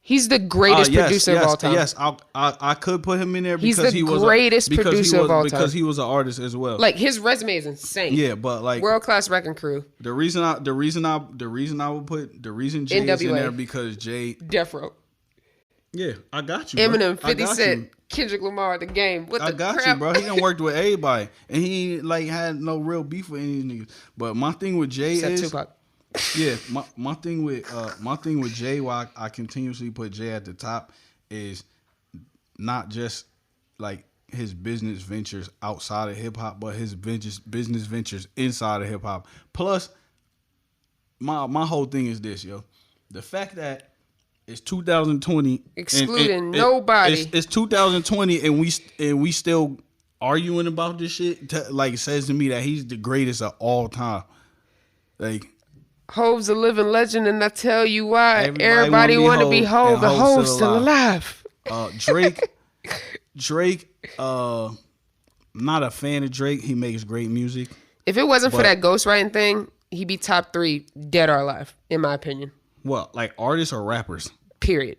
He's the greatest producer of all time. Yes, I could put him in there He's because the he was greatest producer of all time. Because he was an artist as well. Like his resume is insane. Yeah, but like World class wrecking crew. the reason Jay is in NWA. there because Jay. Death Row. Yeah, I got you. Bro. Eminem, I 50 got Cent, you. Kendrick Lamar, The Game. What I the got crap? you, bro. He done worked with everybody, and he ain't, like had no real beef with any of these niggas. But my thing with Jay Except is, Tupac. yeah, my thing with Jay, why I continuously put Jay at the top, is not just like his business ventures outside of hip hop, but his business ventures inside of hip hop. Plus, my whole thing is this, yo, the fact that It's 2020. Excluding nobody. It's 2020, and we still arguing about this shit. Like, says to me that he's the greatest of all time. Like, Hove's a living legend, and I tell you why. Everybody Everybody want to be Hove. The Hove's still alive. Drake. I'm not a fan of Drake. He makes great music. If it wasn't for that ghostwriting thing, he'd be top 3 dead or alive, in my opinion. What, like artists or rappers? Period.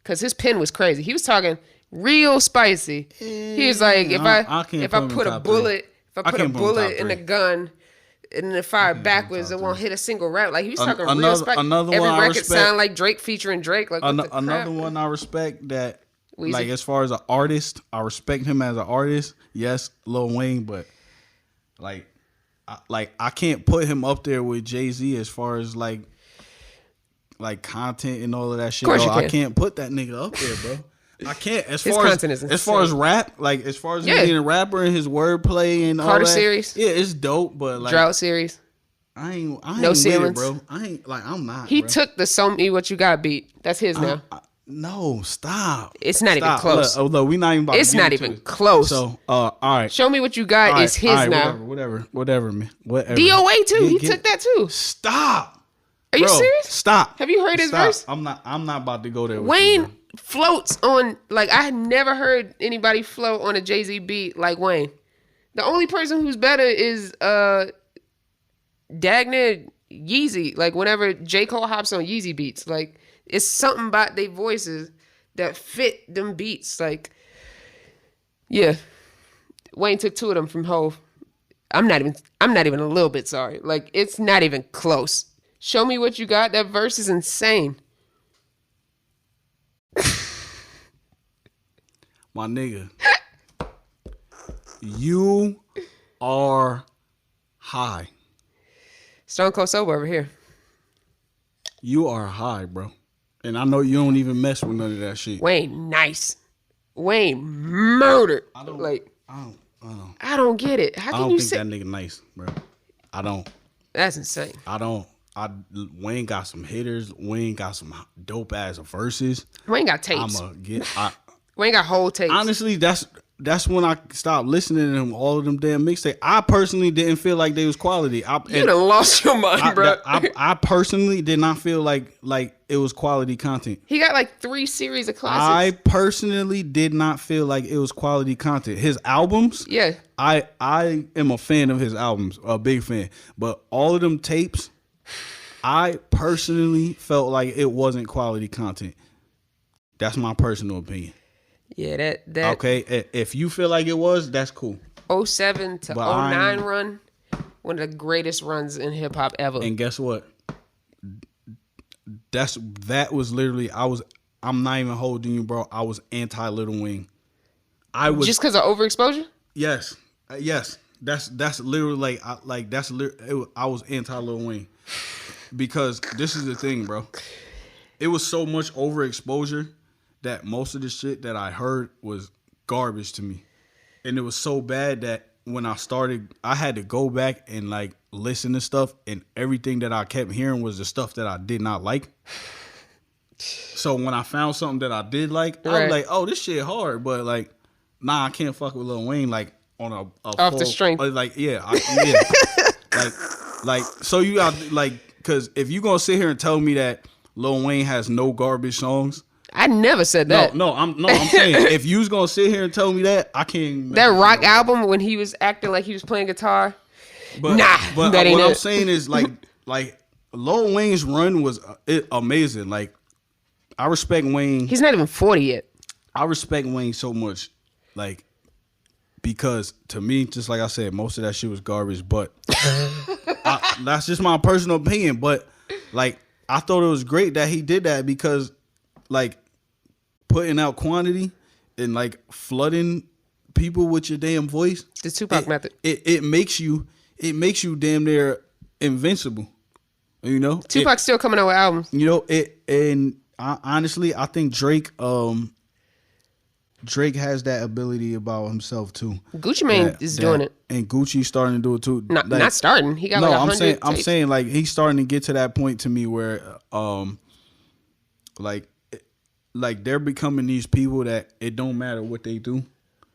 Because his pen was crazy. He was talking real spicy. He was like, if I put a bullet in a gun and then fire backwards, it won't hit a single rap. Like, he was talking real spicy. Every record sound like Drake featuring Drake. Like, another one I respect that, Weezy. like, as far as an artist, I respect him as an artist. Yes, Lil Wayne, but I can't put him up there with Jay-Z as far as like content and all of that shit. I can't put that nigga up there, bro. I can't. As far as rap, like as far as him being a rapper and his wordplay and all that. Carter series. Yeah, it's dope, but like Drought series. I ain't No with ceilings. it, bro. I'm not. He bro. took the "So Me What You Got" beat. That's his now. No, stop. It's not even close. Although we not even about It's to get not into even this. close. So, all right. "Show Me What You Got" is his now. Whatever, man. Whatever. DOA too. He took that too. Stop. Are you serious? Stop. Have you heard his verse? I'm not about to go there with Wayne you, floats on, like, I had never heard anybody float on a Jay-Z beat like Wayne. The only person who's better is Dagner Yeezy. Like, whenever J. Cole hops on Yeezy beats, like, it's something about their voices that fit them beats. Like, yeah. Wayne took 2 of them from Hove. I'm not even a little bit sorry. Like, it's not even close. "Show Me What You Got." That verse is insane. My nigga. You are high. Stone Cold Sober over here. You are high, bro. And I know you don't even mess with none of that shit. Wayne, nice. Wayne murdered. I don't get it. How can you say that nigga nice, bro? I don't. That's insane. Wayne got some hitters. Wayne got some dope ass verses. Wayne got tapes. Wayne got whole tapes. Honestly, that's when I stopped listening to him. All of them damn mixtapes. I personally didn't feel like they was quality. You done lost your mind, bro. I personally did not feel like it was quality content. He got like 3 series of classics. I personally did not feel like it was quality content. His albums, yeah. I am a fan of his albums, a big fan. But all of them tapes, I personally felt like it wasn't quality content. That's my personal opinion. Yeah, that okay. If you feel like it was, that's cool. 07 to 09 run, one of the greatest runs in hip hop ever. And guess what? That was literally I'm not even holding you, bro. I was anti Lil Wayne. I was just because of overexposure. Yes. That's literally I was anti Lil Wayne because this is the thing, bro. It was so much overexposure that most of the shit that I heard was garbage to me. And it was so bad that when I started, I had to go back and like listen to stuff, and everything that I kept hearing was the stuff that I did not like. So when I found something that I did like, I was like, oh, this shit hard, but like, nah, I can't fuck with Lil Wayne like on a off full, the strength. Like, like so you got like, because if you gonna sit here and tell me that Lil Wayne has no garbage songs, I never said that. No, I'm saying if you was gonna sit here and tell me that, I can't. That rock album when he was acting like he was playing guitar. But that ain't what I'm saying is like Lil Wayne's run was amazing. Like, I respect Wayne. He's not even 40 yet. I respect Wayne so much, like, because to me, just like I said, most of that shit was garbage. But that's just my personal opinion. But like, I thought it was great that he did that because, like, putting out quantity and like flooding people with your damn voice. The Tupac method. It makes you damn near invincible. You know, Tupac's still coming out with albums. You know it, and honestly, I think Drake has that ability about himself too. Gucci Mane is doing it, and Gucci's starting to do it too. Not starting. He got like 100 I'm saying like he's starting to get to that point to me where like like they're becoming these people that it don't matter what they do.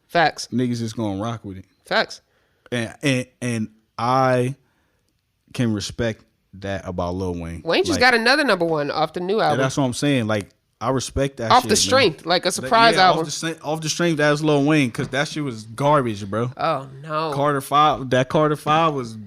Facts. Niggas just gonna rock with it. Facts. And I can respect that about Lil Wayne. Wayne just got another #1 off the new album. That's what I'm saying. Like I respect that. Off shit, the strength, like a surprise album. Off the strength, that was Lil Wayne, because that shit was garbage, bro. Oh no. Carter 5 was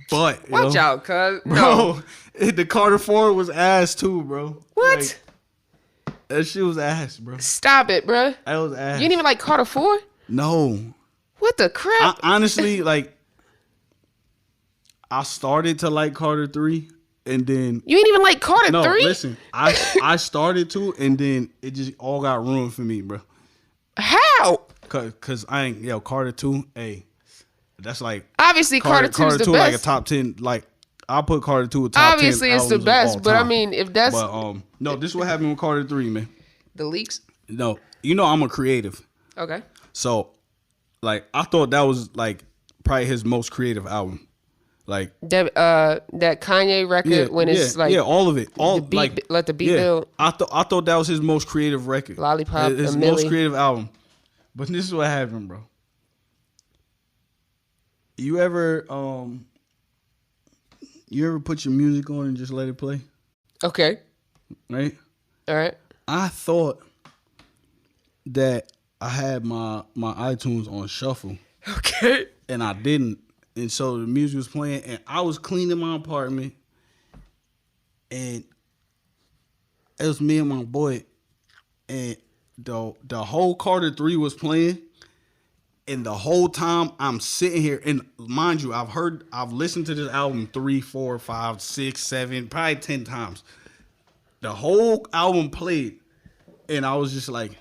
butt. Watch out, cuz. Bro, the Carter 4 was ass too, bro. What? Like, that shit was ass, bro. Stop it, bro. That was ass. You didn't even like Carter 4? No. What the crap? Honestly, like, I started to like Carter 3, and then You ain't even like Carter 3? no, listen, I started to, and then it just all got ruined for me, bro. How? Cause I ain't Carter 2. Hey, that's like Obviously, Carter 2 is the 2 best. like a top 10. Like I'll put Carter 2 a top 10. Obviously, it's the albums of best. all But I time. mean, if that's But no, this is what happened with Carter 3, man. the leaks. No, you know I'm a creative, Okay. so like I thought that was like probably his most creative album. Like That Kanye record when it's like all of it, all the beat, like let the beat build. I thought that was his most creative record, Lollipop, his a most Milli. creative album. But this is what happened, bro. You ever put your music on and just let it play, Okay. right? All right. I thought that I had my iTunes on shuffle, Okay. and I didn't. And so the music was playing, and I was cleaning my apartment, and it was me and my boy, and the whole Carter 3 was playing, and the whole time I'm sitting here, and mind you, I've listened to this album 3, 4, 5, 6, 7, probably 10 times. The whole album played, and I was just like,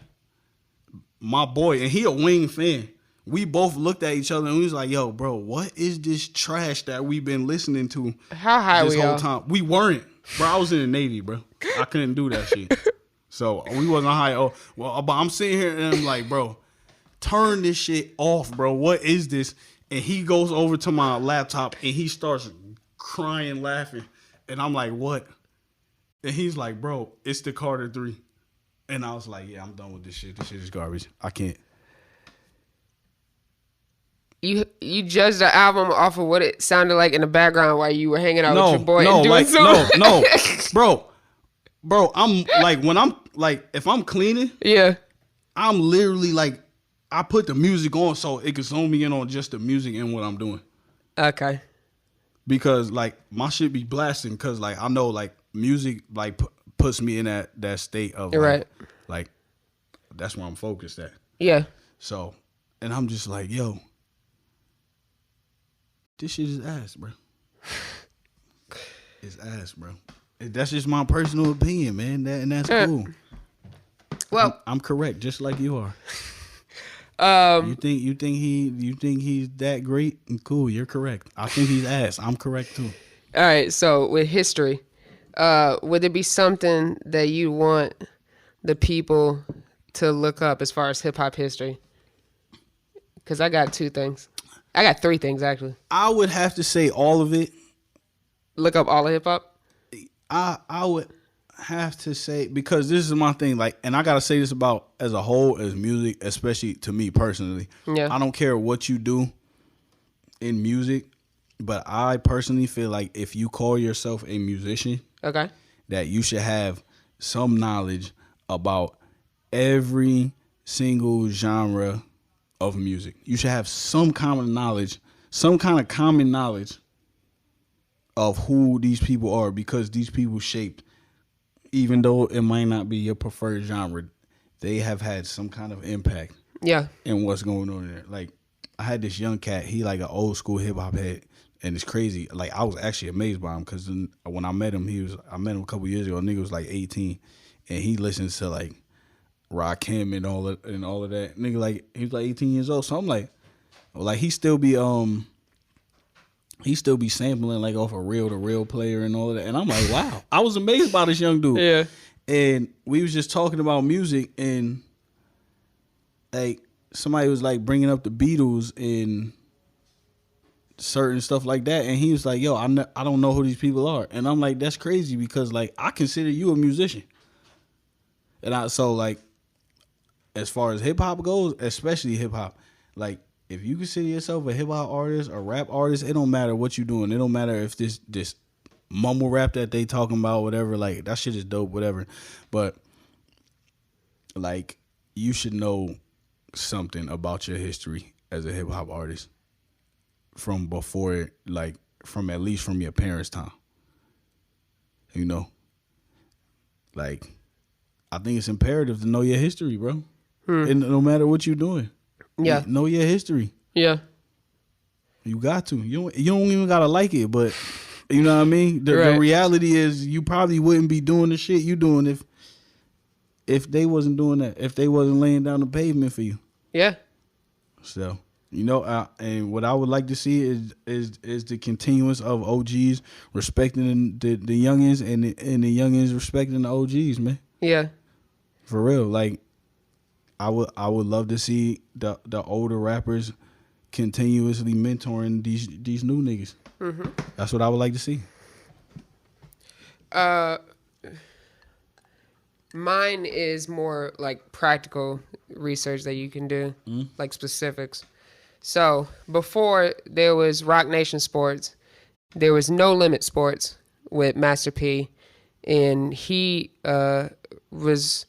my boy, and he a Wayne fan. We both looked at each other and we was like, yo, bro, what is this trash that we've been listening to How high this we whole are? time? We weren't. Bro, I was in the Navy, bro. I couldn't do that shit. So we wasn't high. Oh, well, but I'm sitting here and I'm like, bro, turn this shit off, bro. What is this? And he goes over to my laptop and he starts crying, laughing. And I'm like, what? And he's like, bro, it's the Carter 3. And I was like, yeah, I'm done with this shit. This shit is garbage. I can't. You judged the album off of what it sounded like in the background while you were hanging out with your boy and doing like, something? no, bro. I'm like, when I'm like, if I'm cleaning, Yeah. I'm literally like, I put the music on so it can zone me in on just the music and what I'm doing. Okay. Because like my shit be blasting, because like I know like music like puts me in that state of You're right. Like that's where I'm focused at. Yeah. So, and I'm just like, yo, this shit is ass, bro. It's ass, bro. That's just my personal opinion, man. And that's cool. Well, I'm correct, just like you are. You think he's that great? Cool, you're correct. I think he's ass. I'm correct too. all right. So with history, would there be something that you want the people to look up as far as hip hop history? Because I got 2 things. I got 3 things actually. I would have to say all of it. Look up all of hip hop. I would have to say, because this is my thing, like, and I gotta say this about as a whole, as music, especially to me personally. Yeah. I don't care what you do in music, but I personally feel like if you call yourself a musician, Okay. that you should have some knowledge about every single genre of music. You should have some common knowledge, some kind of common knowledge of who these people are, because these people shaped, even though it might not be your preferred genre, they have had some kind of impact Yeah. in what's going on there. Like, I had this young cat, he like an old school hip hop head, and it's crazy. Like, I was actually amazed by him, because when I met him, I met him a couple years ago. Nigga was like 18, and he listens to like Rakim and all of that. Nigga, like, he was like 18 years old. So I'm like, well, like he still be sampling like off a reel to reel player and all of that. And I'm like, wow. I was amazed by this young dude. Yeah. And we was just talking about music, and like somebody was like bringing up the Beatles and certain stuff like that, and he was like, yo, I don't know who these people are. And I'm like, that's crazy, because like I consider you a musician. So like, as far as hip hop goes, especially hip hop, like if you consider yourself a hip hop artist or rap artist, it don't matter what you're doing. It don't matter if this mumble rap that they talking about, whatever. Like that shit is dope, whatever. But like, you should know something about your history as a hip hop artist from before, like from at least from your parents' time. You know, like I think it's imperative to know your history, bro. And no matter what you're doing, know your history. Yeah, you got to. You don't even gotta like it, but you know what I mean. The reality is, you probably wouldn't be doing the shit you doing if they wasn't doing that. If they wasn't laying down the pavement for you. Yeah. So and what I would like to see is the continuance of OGs respecting the youngins and the youngins respecting the OGs, man. Yeah. For real, like. I would love to see the older rappers continuously mentoring these new niggas. Mm-hmm. That's what I would like to see. Mine is more like practical research that you can do, like specifics. So before there was Rock Nation Sports, there was No Limit Sports with Master P, and he was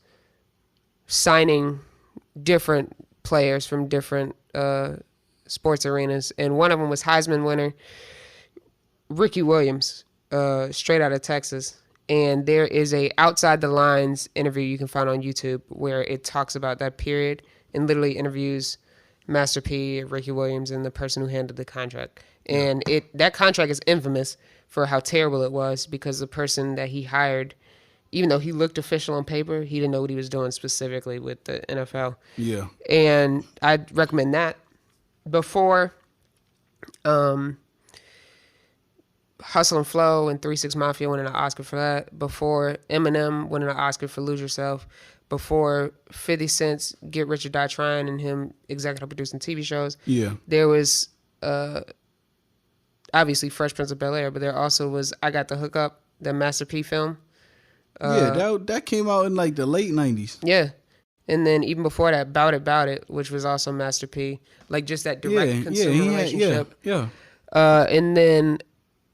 signing different players from different sports arenas, and one of them was Heisman winner Ricky Williams, straight out of Texas. And there is a Outside the Lines interview you can find on YouTube where it talks about that period and literally interviews Master P, Ricky Williams, and the person who handled the contract. And that contract is infamous for how terrible it was, because the person that he hired, even though he looked official on paper, he didn't know what he was doing specifically with the NFL. Yeah. And I'd recommend that. Before Hustle and Flow and 3 6 Mafia winning an Oscar for that. Before Eminem winning an Oscar for Lose Yourself. Before 50 Cent's Get Rich or Die Trying and him executive producing TV shows. Yeah. There was obviously Fresh Prince of Bel-Air, but there also was I Got the Hookup, the Master P film. That came out in like the late 90s. Yeah. And then even before that, Bout It, which was also Master P. Like just that direct consumer relationship. Yeah. And then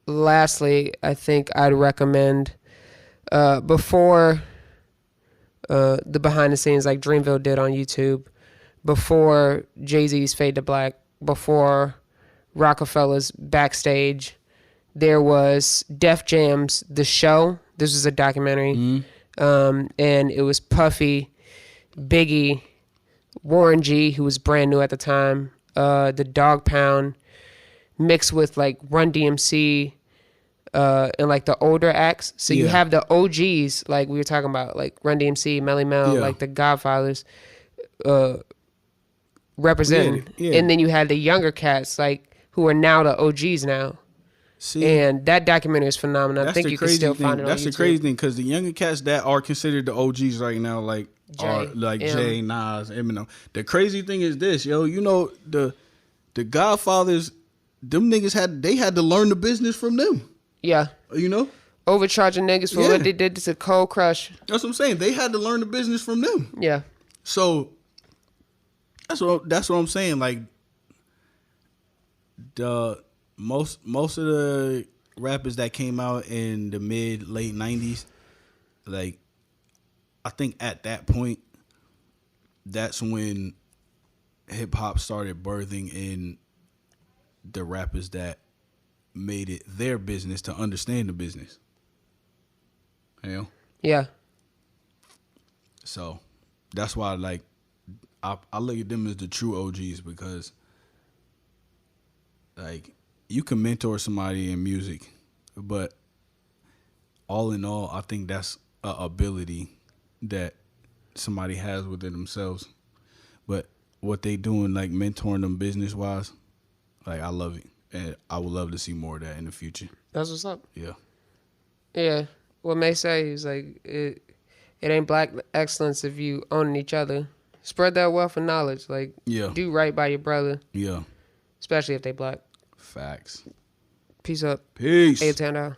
lastly, I think I'd recommend before the behind the scenes like Dreamville did on YouTube, before Jay-Z's Fade to Black, before Rockefeller's Backstage, there was Def Jam's The Show. This was a documentary. And it was Puffy, Biggie, Warren G, who was brand new at the time, the Dog Pound, mixed with like Run DMC, and like the older acts. So you have the OGs, like we were talking about, like Run DMC, Melly Mel, like the Godfathers, representing. And then you had the younger cats, like who are now the OGs now. See, and that documentary is phenomenal. I think you can still find it on YouTube. That's the crazy thing, because the younger cats that are considered the OGs right now, like Jay, Nas, Eminem. The crazy thing is this, yo. You know the Godfathers, them niggas had to learn the business from them. Yeah. You know, overcharging niggas for what they did to Cold Crush. That's what I'm saying. They had to learn the business from them. Yeah. So that's what I'm saying. Like the most of the rappers that came out in the late 90s, like I think at that point, that's when hip hop started birthing in the rappers that made it their business to understand the business. You know? Yeah. So that's why, like, I look at them as the true OGs, because, like, you can mentor somebody in music, but all in all, I think that's an ability that somebody has within themselves. But what they doing, like mentoring them business wise, like I love it, and I would love to see more of that in the future. That's what's up. Yeah. Yeah. What May say is like it ain't black excellence if you owning each other. Spread that wealth of knowledge. Like do right by your brother. Yeah. Especially if they black. Facts. Peace up. Peace. A-Town out.